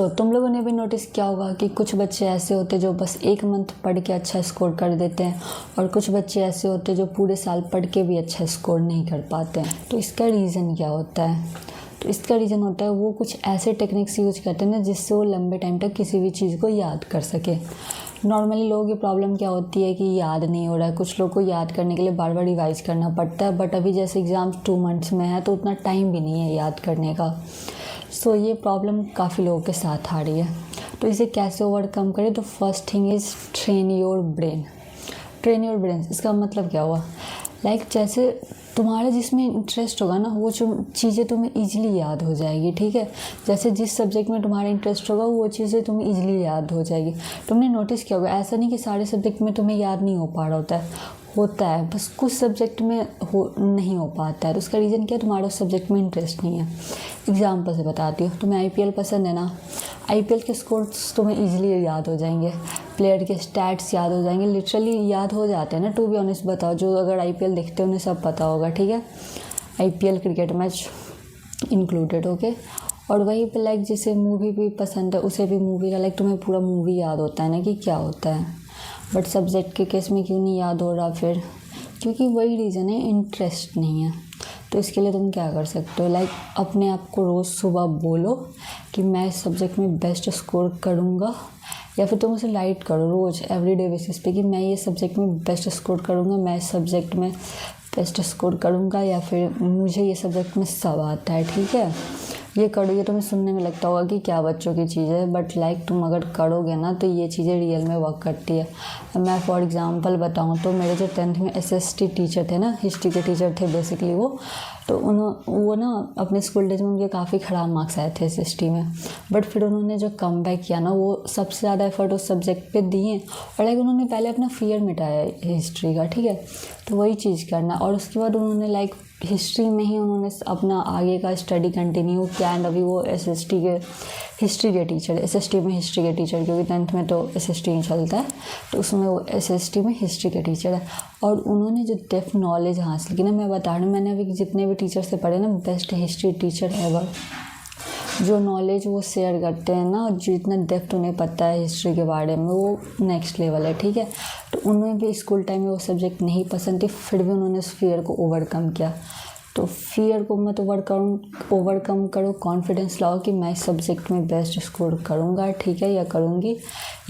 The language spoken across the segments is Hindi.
तुम लोगों ने भी नोटिस किया होगा कि कुछ बच्चे ऐसे होते हैं जो बस एक मंथ पढ़ के अच्छा स्कोर कर देते हैं, और कुछ बच्चे ऐसे होते हैं जो पूरे साल पढ़ के भी अच्छा स्कोर नहीं कर पाते हैं। तो इसका रीज़न क्या होता है? तो इसका रीज़न होता है वो कुछ ऐसे टेक्निक्स यूज करते हैं ना जिससे वो लंबे टाइम तक किसी भी चीज़ को याद कर सके। नॉर्मली लोगों की प्रॉब्लम क्या होती है कि याद नहीं हो रहा है, कुछ लोग को याद करने के लिए बार बार रिवाइज करना पड़ता है, बट अभी जैसे एग्ज़ाम्स 2 मंथ्स में है तो उतना टाइम भी नहीं है याद करने का। ये प्रॉब्लम काफ़ी लोगों के साथ आ रही है। तो इसे कैसे ओवरकम करें? तो first thing is train your brain. Train your brain इसका मतलब क्या हुआ? जैसे तुम्हारा जिसमें इंटरेस्ट होगा ना वो चीज़ें तुम्हें ईजिली याद हो जाएगी, ठीक है। जैसे जिस सब्जेक्ट में तुम्हारा इंटरेस्ट होगा वो चीज़ें तुम्हें ईजिली याद हो जाएगी। तुमने नोटिस किया होगा, ऐसा नहीं कि सारे सब्जेक्ट में तुम्हें याद नहीं हो पा रहा होता है, बस कुछ सब्जेक्ट में नहीं हो पाता है। तो उसका रीज़न क्या है? तुम्हारा उस सब्जेक्ट में इंटरेस्ट नहीं है। एग्जाम्पल से बताती हूँ, तुम्हें IPL पसंद है ना, IPL के स्कोर्स तुम्हें ईजिली याद हो जाएंगे, प्लेयर के स्टैट्स याद हो जाएंगे, लिटरली याद हो जाते हैं ना। टू बी ऑनेस्ट बताओ, जो अगर IPL देखते हैं उन्हें सब पता होगा, ठीक है। IPL cricket match included, okay. और वहीं पे जिसे मूवी भी पसंद है उसे भी मूवी का तुम्हें पूरा मूवी याद होता है ना कि क्या होता है, बट सब्जेक्ट के केस में क्यों नहीं याद हो रहा? फिर क्योंकि वही रीज़न है, इंटरेस्ट नहीं है। तो इसके लिए तुम क्या कर सकते हो? अपने आप को रोज़ सुबह बोलो कि मैं इस सब्जेक्ट में बेस्ट स्कोर करूँगा, या फिर तुम उसे राइट करो रोज़ एवरीडे बेसिस पे कि मैं ये सब्जेक्ट में बेस्ट स्कोर करूँगा, मैं इस सब्जेक्ट में बेस्ट स्कोर करूँगा, या फिर मुझे ये सब्जेक्ट में सब आता है, ठीक है। ये करोगे, तुम्हें सुनने में लगता होगा कि क्या बच्चों की चीज़ है, बट तुम अगर करोगे ना तो ये चीज़ें रियल में वर्क करती है। मैं फॉर एग्ज़ाम्पल बताऊँ तो मेरे जो 10th में SST टीचर थे ना, हिस्ट्री के टीचर थे बेसिकली तो वो ना अपने स्कूल डेज में उनके काफ़ी ख़राब मार्क्स आए थे SST में, बट फिर उन्होंने जो कमबैक किया ना वो सबसे ज़्यादा एफर्ट उस सब्जेक्ट पे दिए, और उन्होंने पहले अपना फियर मिटाया हिस्ट्री का, ठीक है। तो वही चीज़ करना, और उसके बाद उन्होंने हिस्ट्री में ही उन्होंने अपना आगे का स्टडी कंटिन्यू किया, एंड अभी वो SST के हिस्ट्री के टीचर, SST में हिस्ट्री के टीचर, क्योंकि 10th में तो SST ही चलता है, तो उसमें वो SST में हिस्ट्री के टीचर है। और उन्होंने जो डेप्थ नॉलेज हासिल की ना, मैं बता रही हूँ, मैंने अभी जितने भी टीचर से पढ़े ना, बेस्ट हिस्ट्री टीचर एवर। जो नॉलेज वो शेयर करते हैं ना, जितना डेप्थ उन्हें पता है हिस्ट्री के बारे में, वो नेक्स्ट लेवल है, ठीक है। तो उन्हें भी स्कूल टाइम में वो सब्जेक्ट नहीं पसंद थी, फिर भी उन्होंने उस फियर को ओवरकम किया। तो फियर को मत ओवरकम करो, कॉन्फिडेंस लाओ कि मैं इस सब्जेक्ट में बेस्ट स्कोर करूँगा, ठीक है, या करूँगी।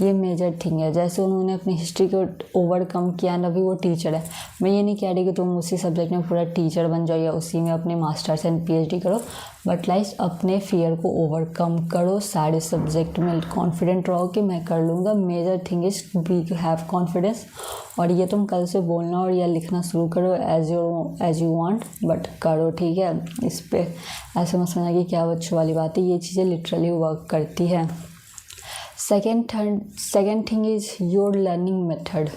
ये मेजर थिंग है। जैसे उन्होंने अपनी हिस्ट्री को ओवरकम किया ना, अभी वो टीचर है। मैं ये नहीं कह रही कि तुम उसी सब्जेक्ट में पूरा टीचर बन जाओ या उसी में अपने मास्टर्स एंड PhD करो, बट अपने फियर को ओवरकम करो, सारे सब्जेक्ट में कॉन्फिडेंट रहो कि मैं कर लूँगा। Major thing is be have confidence. और ये तुम कल से बोलना और या लिखना शुरू करो एज यू वांट, बट करो, ठीक है। इस पे ऐसे मत समझना कि क्या बच्चों वाली बात है, ये चीज़ें लिटरली वर्क करती है। Second thing is your learning method.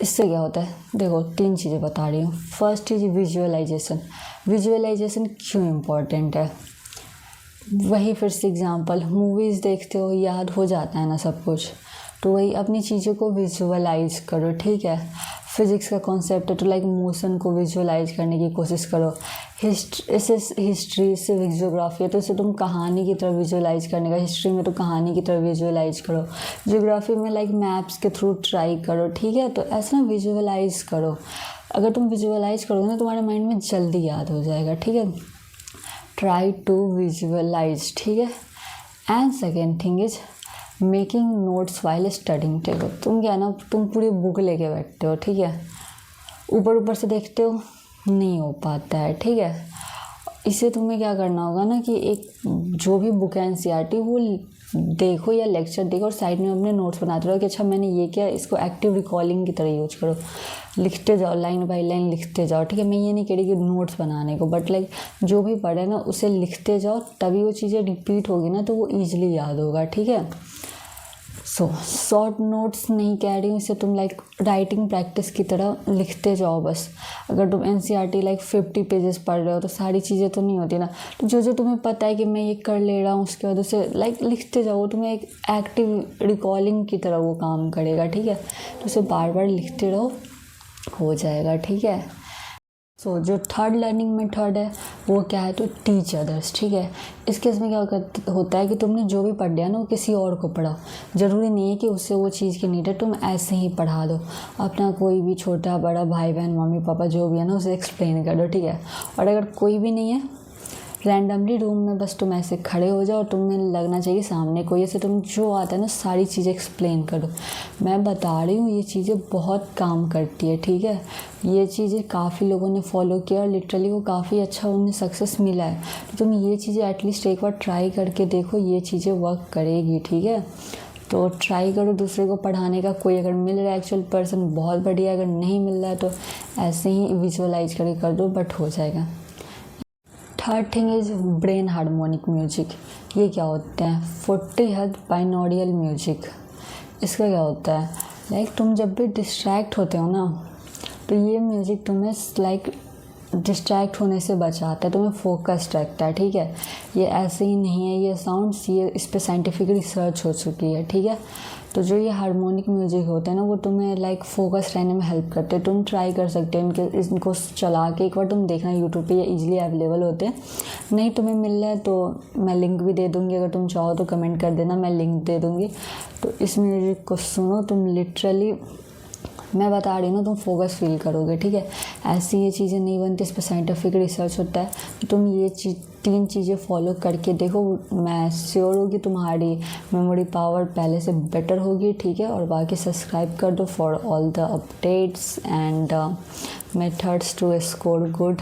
इससे क्या होता है? देखो, 3 चीज़ें बता रही हूँ। First is visualization. विजुअलाइजेशन क्यों इम्पोर्टेंट है? वही फिर से एग्जांपल, मूवीज़ देखते हो, याद हो जाता है ना सब कुछ, तो वही अपनी चीज़ों को विजुअलाइज करो, ठीक है। फिज़िक्स का कॉन्सेप्ट है तो मोशन को विजुअलाइज करने की कोशिश करो। हिस्ट्री से ज्योग्राफी है तो इसे तुम कहानी की तरह विजुअलाइज करने का, हिस्ट्री में तो कहानी की तरह विजुअलाइज करो। ज्योग्राफी में मैप्स के थ्रू ट्राई करो, ठीक है। तो ऐसा ना विजुअलाइज करो। अगर तुम विजुअलाइज करोगे ना तुम्हारे माइंड में जल्दी याद हो जाएगा, ठीक है। ट्राई टू विजुअलाइज, ठीक है। And second thing is making notes while studying. देखो, तुम क्या ना, तुम पूरी बुक लेके बैठते हो, ठीक है, ऊपर से देखते हो, नहीं हो पाता है, ठीक है। इसे तुम्हें क्या करना होगा ना कि एक जो भी बुक है NCERT वो देखो या लेक्चर देखो, और साइड में अपने नोट्स बनाते रहो कि अच्छा मैंने ये किया, इसको एक्टिव रिकॉलिंग की तरह यूज करो। लिखते जाओ, लाइन बाय लाइन लिखते जाओ, ठीक है। मैं ये नहीं कह रही कि नोट्स बनाने को, बट जो भी पढ़े ना उसे लिखते जाओ, तभी वो चीज़ें रिपीट होगी ना तो वो ईजिली याद होगा, ठीक है। शॉर्ट नोट्स नहीं कह रही हूँ, इसे तुम राइटिंग प्रैक्टिस की तरह लिखते जाओ बस। अगर तुम NCERT 50 पेजेस पढ़ रहे हो तो सारी चीज़ें तो नहीं होती ना, तो जो तुम्हें पता है कि मैं ये कर ले रहा हूँ उसके बाद उसे लिखते जाओ, तुम्हें एक एक्टिव रिकॉलिंग की तरह वो काम करेगा, ठीक है। तो उसे बार बार लिखते रहो, हो जाएगा, ठीक है। सो जो थर्ड लर्निंग मेथड है वो क्या है, तो टीच अदर्स। ठीक है, इस केस में क्या होता है कि तुमने जो भी पढ़ लिया ना वो किसी और को पढ़ाओ। ज़रूरी नहीं है कि उससे वो चीज़ की नीड है, तुम ऐसे ही पढ़ा दो। अपना कोई भी छोटा बड़ा भाई बहन मम्मी पापा जो भी है ना उसे एक्सप्लेन कर दो। ठीक है, और अगर कोई भी नहीं है, रैंडमली रूम में बस तुम ऐसे खड़े हो जाओ और तुम्हें लगना चाहिए सामने कोई, ऐसे तुम जो आता है ना सारी चीज़ें एक्सप्लेन करो। मैं बता रही हूँ ये चीज़ें बहुत काम करती है। ठीक है, ये चीज़ें काफ़ी लोगों ने फॉलो किया और लिटरली वो काफ़ी अच्छा उन्हें सक्सेस मिला है। तो तुम ये चीज़ें एटलीस्ट एक बार ट्राई करके देखो, ये चीज़ें वर्क करेगी। ठीक है, तो ट्राई करो दूसरे को पढ़ाने का। कोई अगर मिल रहा है एक्चुअल पर्सन बहुत बढ़िया, अगर नहीं मिल रहा है तो ऐसे ही विजुअलाइज करके कर दो, बट हो जाएगा। Third thing is brain harmonic music. ये क्या होता है, 40 हर्ट्ज बाइनॉरियल म्यूजिक। इसका क्या होता है, लाइक तुम जब भी डिस्ट्रैक्ट होते हो ना तो ये म्यूज़िक तुम्हें लाइक डिस्ट्रैक्ट होने से बचाता है, तुम्हें फोकस्ड रखता है। ठीक है, ये ऐसे ही नहीं है, ये साउंड्स ये इस पर साइंटिफिक रिसर्च हो चुकी है। ठीक है, तो जो ये हार्मोनिक म्यूज़िक होते हैं ना वो तुम्हें लाइक फोकस रहने में हेल्प करते हैं। तुम ट्राई कर सकते हो इनको चला के, एक बार तुम देखना यूट्यूब पे, ये इजीली अवेलेबल होते हैं। नहीं तुम्हें मिल रहा है तो मैं लिंक भी दे दूँगी, अगर तुम चाहो तो कमेंट कर देना, मैं लिंक दे दूँगी। तो इस म्यूज़िक को सुनो, तुम लिटरली मैं बता रही हूँ ना तुम फोकस फील करोगे। ठीक है, ऐसी ये चीज़ें नहीं बनती, इस पर साइंटिफिक रिसर्च होता है। तो तुम ये तीन चीज़ें फॉलो करके देखो, मैं श्योर हूँ कि तुम्हारी मेमोरी पावर पहले से बेटर होगी। ठीक है, और बाकी सब्सक्राइब कर दो for all the updates and methods to score good.